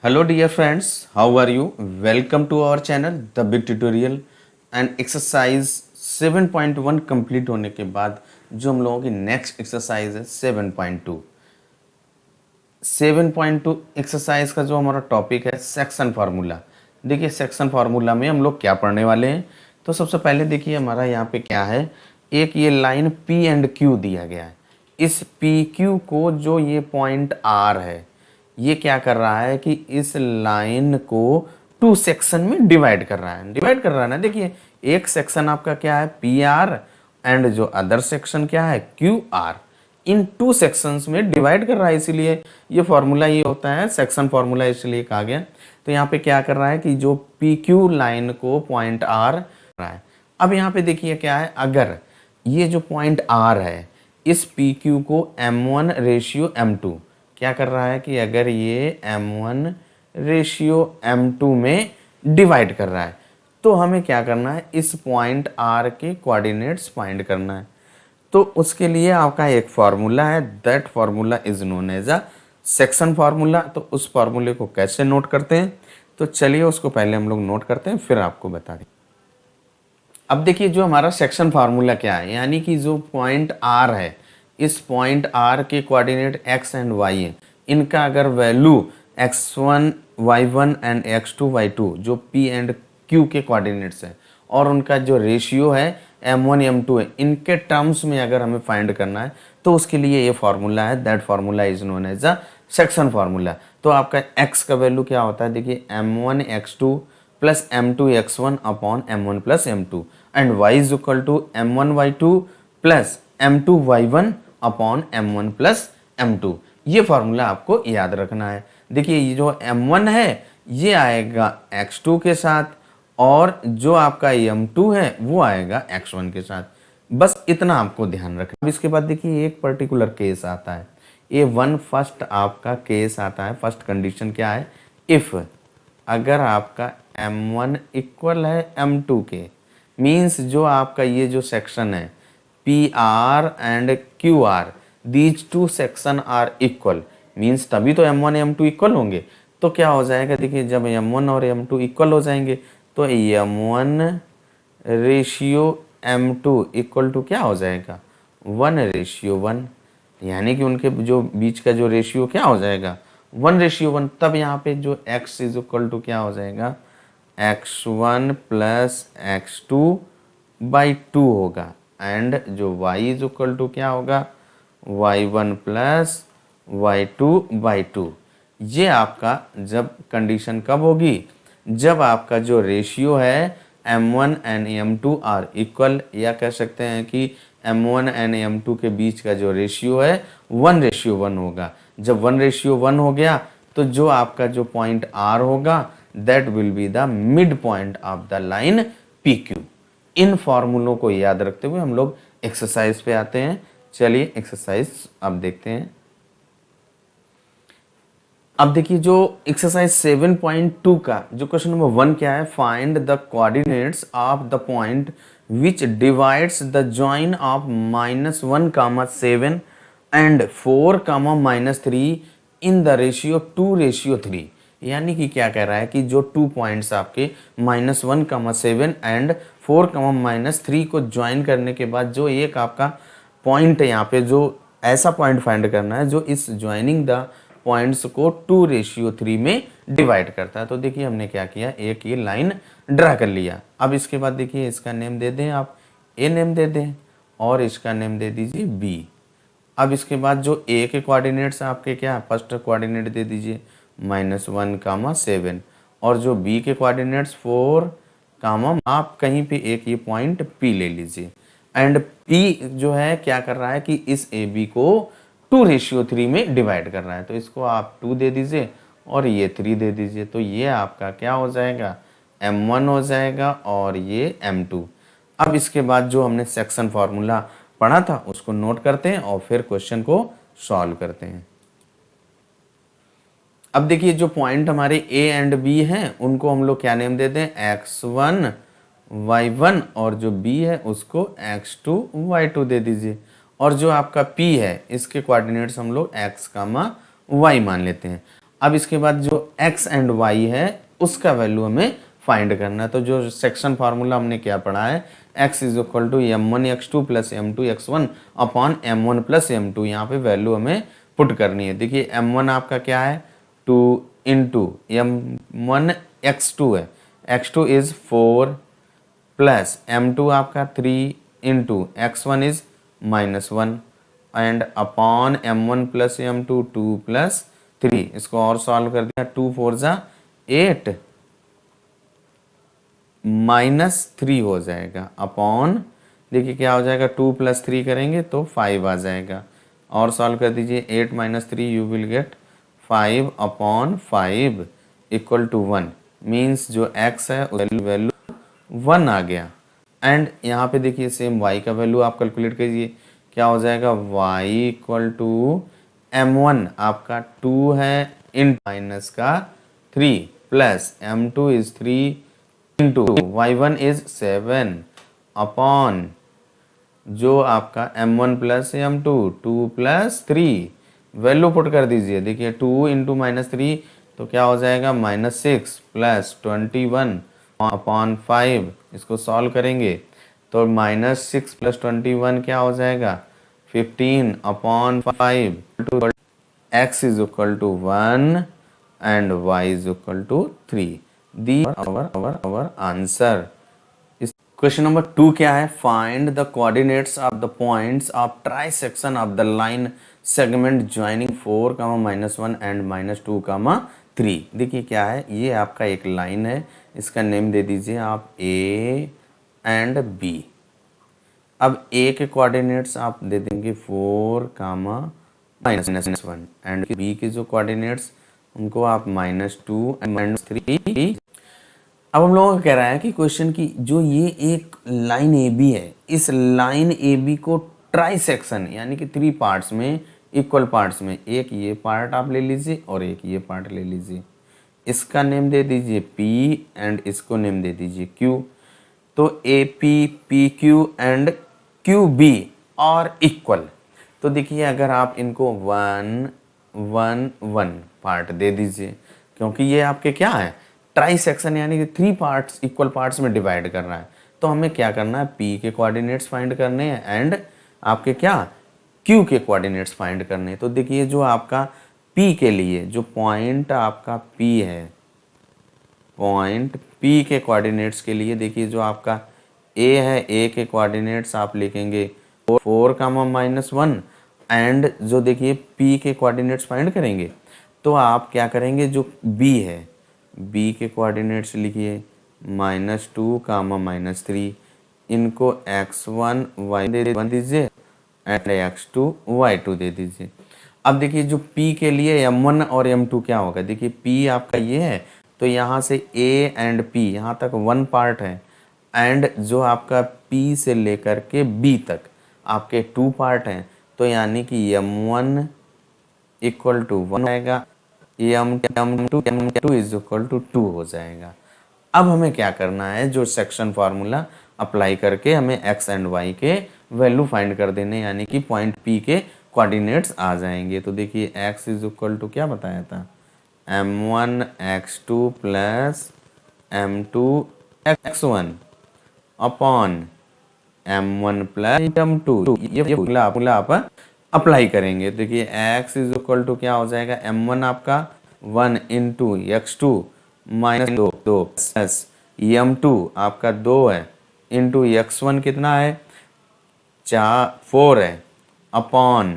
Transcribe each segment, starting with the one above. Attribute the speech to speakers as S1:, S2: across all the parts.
S1: Hello dear friends, how are you? Welcome to our channel The Big Tutorial and exercise 7.1 complete होने के बाद जो हम लोगों की नेक्स्ट एक्सरसाइज है 7.2। 7.2 एक्सरसाइज का जो हमारा टॉपिक है सेक्शन फार्मूला। देखिए सेक्शन फार्मूला में हम लोग क्या पढ़ने वाले हैं। तो सबसे पहले देखिए हमारा यहाँ पे क्या है, एक ये लाइन P एंड Q दिया गया है। इस PQ को जो ये पॉइंट R है, ये क्या कर रहा है कि इस लाइन को टू सेक्शन में डिवाइड कर रहा है ना। देखिए एक सेक्शन आपका क्या है PR एंड जो अदर सेक्शन क्या है QR। इन टू सेक्शंस में डिवाइड कर रहा है, इसीलिए ये फॉर्मूला ये होता है सेक्शन फॉर्मूला, इसलिए कहा गया। तो यहाँ पे क्या कर रहा है कि जो PQ लाइन को पॉइंट R रहा है। अब यहाँ पे देखिए क्या है, अगर ये जो पॉइंट R है इस PQ को M1 रेशियो M2 क्या कर रहा है कि अगर ये M1 रेशियो M2 में डिवाइड कर रहा है तो हमें क्या करना है, इस पॉइंट R के कोऑर्डिनेट्स फाइंड करना है। तो उसके लिए आपका एक फार्मूला है, that formula is known as a section formula. तो उस फार्मूले को कैसे नोट करते हैं, तो चलिए उसको पहले हम लोग नोट करते हैं फिर आपको बता दें। अब देखिए जो हमारा सेक्शन फार्मूला क्या है, यानी कि जो पॉइंट R है, इस पॉइंट R के कोऑर्डिनेट x एंड y है, इनका अगर value x1 y1 and x2 y2 जो p एंड q के कोऑर्डिनेट्स है और उनका जो रेशियो है m1 m2 है, इनके टर्म्स में अगर हमें फाइंड करना है तो उसके लिए ये फार्मूला है, that formula is known as a section formula. तो आपका x का वैल्यू क्या होता है, देखिए m1 x2 plus m2 x1 upon m1 plus m2 and y is equal to m1 y2 plus m2 y1 upon m1 plus m2। ये formula आपको याद रखना है। देखिए ये जो m1 है ये आएगा x2 के साथ और जो आपका m2 है वो आएगा x1 के साथ। बस इतना आपको ध्यान रखना। अब इसके बाद देखिए एक पर्टिकुलर केस आता है, A1 फर्स्ट आपका केस आता है। फर्स्ट कंडीशन क्या है, इफ अगर आपका M1 इक्वल है M2 के, मीन्स जो आपका ये जो सेक्शन है PR and QR, these two section are equal, means तभी तो M1 M2 इक्वल होंगे। तो क्या हो जाएगा, देखिए जब M1 और M2 इक्वल हो जाएंगे तो M1 ratio M2 equal to क्या हो जाएगा 1 रेशियो 1, यानी कि उनके जो बीच का जो रेशियो क्या हो जाएगा 1 रेशियो 1। तब यहाँ पे जो x इज इक्वल टू क्या हो जाएगा x1 प्लस x2 बाई 2 होगा एंड जो y इज इक्वल टू क्या होगा y1 प्लस y2 बाई 2। ये आपका जब कंडीशन कब होगी, जब आपका जो रेशियो है M1 and M2 are equal, या कह सकते हैं कि M1 एंड M2 के बीच का जो रेशियो है 1 रेशियो 1 होगा। जब 1 रेशियो 1 हो गया तो जो आपका जो पॉइंट R होगा that will be the mid point of the line PQ। इन फॉर्मूलों को याद रखते हुए हम लोग एक्सरसाइज पे आते हैं। चलिए एक्सरसाइज अब देखते हैं। अब देखिए जो एक्सरसाइज 7.2 का जो क्वेश्चन नंबर 1 क्या है, find the coordinates of the point which divides the join of -1, 7 and 4, -3 in the ratio 2:3। यानी कि क्या कह रहा है कि जो 2 पॉइंट्स आपके -1, 7 एंड 4, -3 को ज्वाइन करने के बाद जो एक आपका पॉइंट है, यहाँ पे जो ऐसा पॉइंट फाइंड करना है जो इस ज्वाइनिंग द पॉइंट्स को 2:3 में डिवाइड करता है। तो देखिए हमने क्या किया, एक ये लाइन ड्रा कर लिया। अब इसके बाद देखिए इसका नेम दे दें आप, A नेम दे दें और इसका नेम दे दीजिए B। अब इसके बाद जो A के कोऑर्डिनेट्स आपके क्या, फर्स्ट कोऑर्डिनेट दे दीजिए -1, 7 और जो B के कोऑर्डिनेट्स 4, आप कहीं पे एक ये पॉइंट P ले लीजिए एंड P जो है क्या कर रहा है कि इस AB को 2:3 में डिवाइड कर रहा है। तो इसको आप 2 दे दीजिए और ये 3 दे दीजिए। तो ये आपका क्या हो जाएगा M1 हो जाएगा और ये M2। अब इसके बाद जो हमने सेक्शन फार्मूला पढ़ा था उसको नोट करते हैं और फिर क्वेश्चन को सॉल्व करते हैं। अब देखिए जो पॉइंट हमारे A एंड B हैं उनको हम लोग क्या नेम देते हैं x1 y1 और जो B है उसको x2 y2 दे दीजिए। और जो आपका P है इसके कोऑर्डिनेट्स हम लोग x, y मान लेते हैं। अब इसके बाद जो x एंड y है उसका वैल्यू हमें फाइंड करना है। तो जो सेक्शन फार्मूला हमने क्या पढ़ा है, x is equal to m1x2 plus m2x1 upon m1 plus m2, यहाँ पे वैल्यू हमें पुट करनी है। देखिए m1 आपका क्या है 2 इंटू m1 x2 है, x2 इज 4 प्लस m2 आपका 3 into x1 is -1 and upon m1 plus m2 2 plus 3। इसको और सॉल्व कर दिया, 2 4 जा 8 -3 हो जाएगा अपॉन, देखिए क्या हो जाएगा 2 प्लस 3 करेंगे तो 5 आ जाएगा। और सॉल्व कर दीजिए 8 - 3 you will get 5 upon 5 equal to 1, means जो x है वैल्यू 1 आ गया। एंड यहाँ पे देखिए सेम y का वैल्यू आप कैलकुलेट कीजिए, क्या हो जाएगा y इक्वल टू m1 आपका 2 है इन माइनस का 3 plus m2 is 3 into y1 is 7 upon जो आपका m1 plus m2 2 plus 3 value put कर दीजिए। देखिए 2 इंटू -3 तो क्या हो जाएगा -6 प्लस 21 अपॉन 5, इसको सॉल्व करेंगे तो -6 प्लस 21 क्या हो जाएगा 15 upon 5, x is equal to 1 and y is equal to 3। These are our answer। इस क्वेश्चन नंबर 2 क्या है, find the coordinates of the points of trisection of the line segment joining 4, -1 and -2, 3। देखिए क्या है, ये आपका एक लाइन है, इसका नेम दे दीजिए आप A एंड B। अब A के कोऑर्डिनेट्स आप दे देंगे 4, -1 एंड B के जो कोऑर्डिनेट्स उनको आप -2 एंड -3। अब हम लोगों का कह रहा है कि क्वेश्चन की जो ये एक लाइन AB है, इस लाइन AB को ट्राई सेक्शन यानी कि 3 पार्ट्स में, इक्वल पार्ट्स में, एक ये पार्ट आप ले लीजिए और एक ये पार्ट ले लीजिए, इसका नेम दे दीजिए P एंड इसको नेम दे दीजिए Q। तो AP PQ एंड QB और इक्वल। तो देखिए अगर आप इनको 1 1 1 पार्ट दे दीजिए, क्योंकि ये आपके क्या है ट्राई सेक्शन यानी कि 3 पार्ट्स इक्वल पार्ट्स में डिवाइड कर रहा है, तो हमें क्या करना है P के कोऑर्डिनेट्स फाइंड करने हैं एंड आपके क्या Q के कोऑर्डिनेट्स फाइंड करने हैं। तो देखिए जो आपका P के लिए जो पॉइंट आपका P है, पॉइंट P के कोऑर्डिनेट्स के लिए देखिए जो आपका A है, A के कोऑर्डिनेट्स आप लिखेंगे 4, -1 एंड जो देखिए P के कोऑर्डिनेट्स फाइंड करेंगे तो आप क्या करेंगे, जो B है B के कोऑर्डिनेट्स लिखिए -2, -3, इनको x1 y1 दीजिए एंड x2 y2 दे दीजिए। अब देखिए जो P के लिए m1 और m2 क्या होगा, देखिए P आपका ये है तो यहाँ से A एंड P यहाँ तक 1 पार्ट है एंड जो आपका P से लेकर के B तक आपके 2 पार्ट हैं, तो यानी कि m1 इक्वल टू 1 आएगा, m2 इज इक्वल टू 2 हो जाएगा। अब हमें क्या करना है, जो सेक्शन फार्मूला अप्लाई करके हमें x एंड y के वैल्यू फाइंड कर देने, यानी कि पॉइंट P के कोऑर्डिनेट्स आ जाएंगे। तो देखिए x इज इक्वल टू क्या बताया था m1 x2 plus m2 x1 upon m1 plus m2, ये फॉर्मूला आप अप्लाई करेंगे। देखिए x इज इक्वल टू क्या हो जाएगा, m1 आपका 1 इंटू x2 -2 प्लस m2 आपका 2 है इंटू x1 कितना है 4 है upon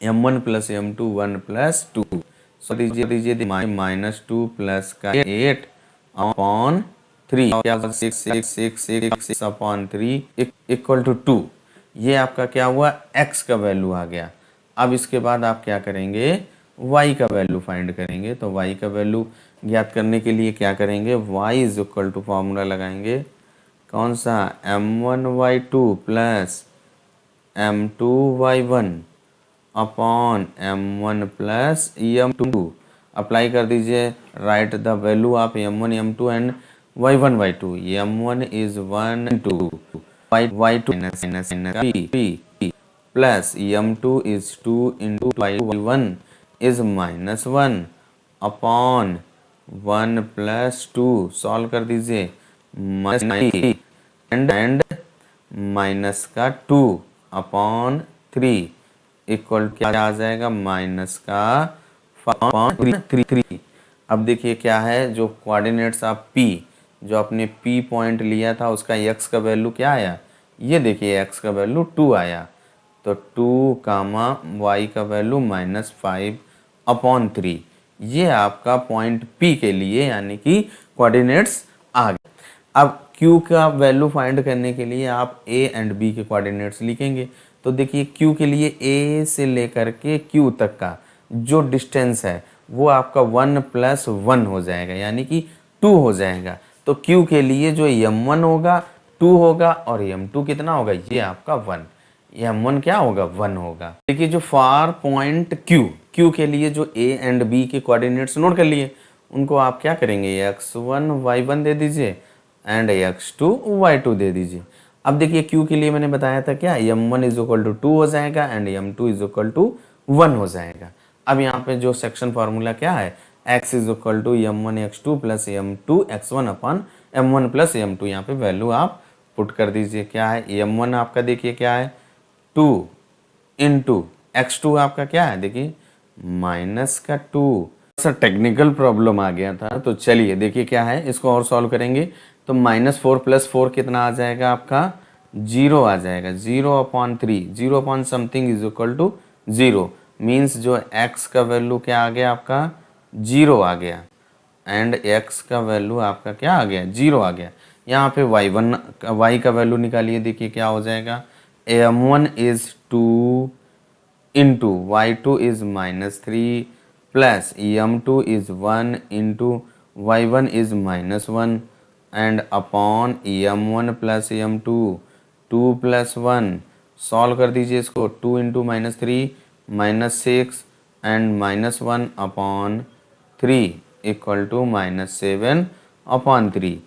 S1: m1 plus m2 1 plus 2, सो दीजिए -2 प्लस का 8 अपॉन 3, 6 अपॉन 3 इक्वल टू 2। ये आपका क्या हुआ, x का वैल्यू आ गया। अब इसके बाद आप क्या करेंगे, y का वैल्यू फाइंड करेंगे। तो y का वैल्यू ज्ञात करने के लिए क्या करेंगे, y is equal to formula लगाएंगे कौन सा m1y2 plus m2y1 upon m1 plus m2 apply कर दीजिए। Right the value of m1 m2 and y1 y2। m1 is 1 2 y2 -3 plus m2 is 2 into y1 is -1 upon 1 + 2, solve कर दीजिए, and minus का 2 upon 3 equal क्या आ जाएगा, minus का 3। अब देखिए क्या है, जो कोऑर्डिनेट्स आप P, जो आपने P पॉइंट लिया था उसका x का वैल्यू क्या आया, ये देखिए x का वैल्यू 2 आया, तो 2 कामा y का वैल्यू -5 अपॉन 3, ये आपका पॉइंट P के लिए यानी कि कोऑर्डिनेट्स आ गए। अब Q का वैल्यू फाइंड करने के लिए आप A एंड B के कोऑर्डिनेट्स लिखेंगे। तो देखिए Q के लिए A से लेकर के Q तक का जो डिस्टेंस है वो आपका 1 + 1 हो जाएगा, यानी कि 2 हो जाएगा। तो Q के लिए जो m1 होगा 2 होगा और m2 कितना होगा, ये आपका 1, m1 क्या होगा, 1 होगा। देखिए जो फार पॉइंट Q के लिए जो A एंड B के कोऑर्डिनेट्स नोट कर लिए, उनको आप क्या करेंगे, x1 y1 दे दीजिए एंड x2 y2 दे दीजिए। अब देखिए Q के लिए मैंने बताया था क्या, m1 = 2 हो जाएगा एंड m2 = 1 हो जाएगा। अब यहाँ पे जो सेक्शन फार्मूला क्या है, x = m1 x2 + m2 x1 upon m1 + m2, यहाँ पे वैल्यू आप पुट कर दीजिए। क्या है, m1 आपका देखिए क्या है 2 इंटू x2 आपका क्या है, देखिए माइनस का 2। सर टेक्निकल प्रॉब्लम आ गया था, तो चलिए देखिए क्या है, इसको और सॉल्व करेंगे तो -4 + 4 कितना आ जाएगा आपका, 0 आ जाएगा, 0/3, 0 अपॉन समथिंग = 0, मीन्स जो x का वैल्यू क्या आ गया आपका, 0 आ गया एंड x का वैल्यू आपका क्या आ गया, 0 आ गया। यहाँ पे y का वैल्यू निकालिए, देखिए क्या हो जाएगा, m1 = 2 into y2 = -3 plus m2 = 1 into y1 = -1 and upon m1 + m2 2 + 1, solve कर दीजिए इसको, 2 इंटू -3 -6 एंड -1 अपॉन 3 = -7 अपॉन 3।